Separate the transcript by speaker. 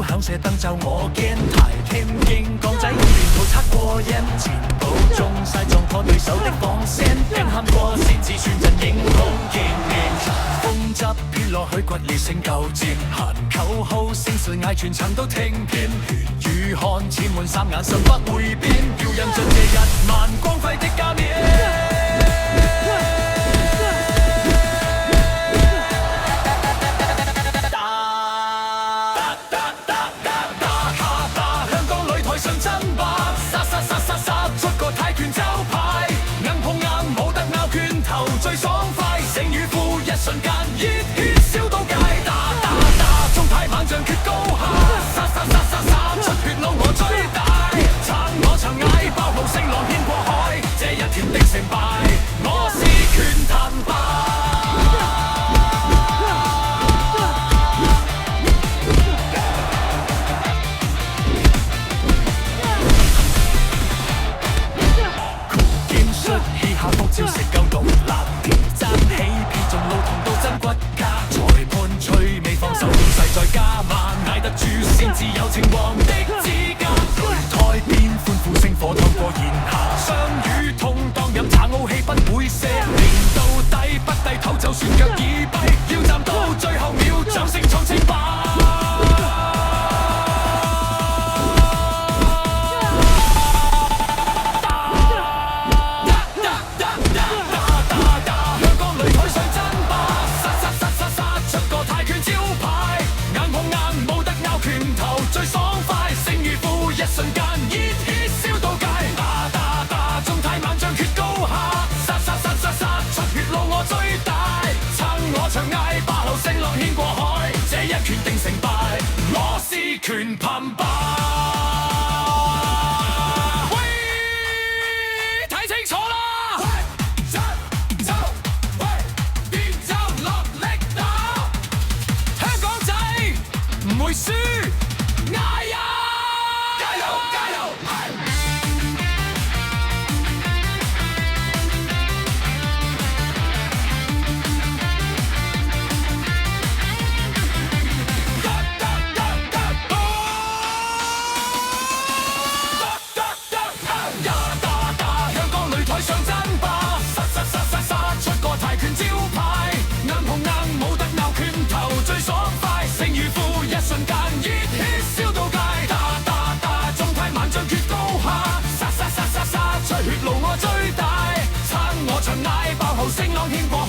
Speaker 1: 鼓響射燈就我驚太添勁，港仔用亂套測過因，前步中晒撞破對手的放聲，驚喊過先至算陣影好見面。風執飄落去掘裂成舊戰，行口號聲勢嗌全場都聽見，血與汗濺滿三眼神不會變，要印盡這日萬光輝的加冕。最爽快，勝與負一瞬間，熱血燒到界，打打打，中太猛將決高下，殺殺殺殺殺，出血路我最大，撐我長嗌，爆號聲浪掀過海，這一天的成敗，我是拳壇霸。酷劍術氣下福招食夠毒辣。爭起撇盡路同到真骨架，裁判吹未放手，用勢再加碼，捱得住先至有稱王的資格。擂台邊歡呼聲火透過炎夏，相與痛當飲茶傲氣不會射，練到底不低頭就算腳已跛，要站到最後秒，掌聲創稱霸。決定成敗，我是拳壇霸。喂，睇清楚啦！喂，走，喂，變奏落力打，香港仔唔會輸，嗌呀！加油，加油！上爭霸，殺殺殺殺殺出個泰拳招牌，硬碰硬冇得拗，拳頭最爽快，勝與負一瞬間，熱血燒到界，打打打，中太猛將決高下，殺殺殺殺殺出血路我最大，撐我長嗌，爆號聲浪掀過。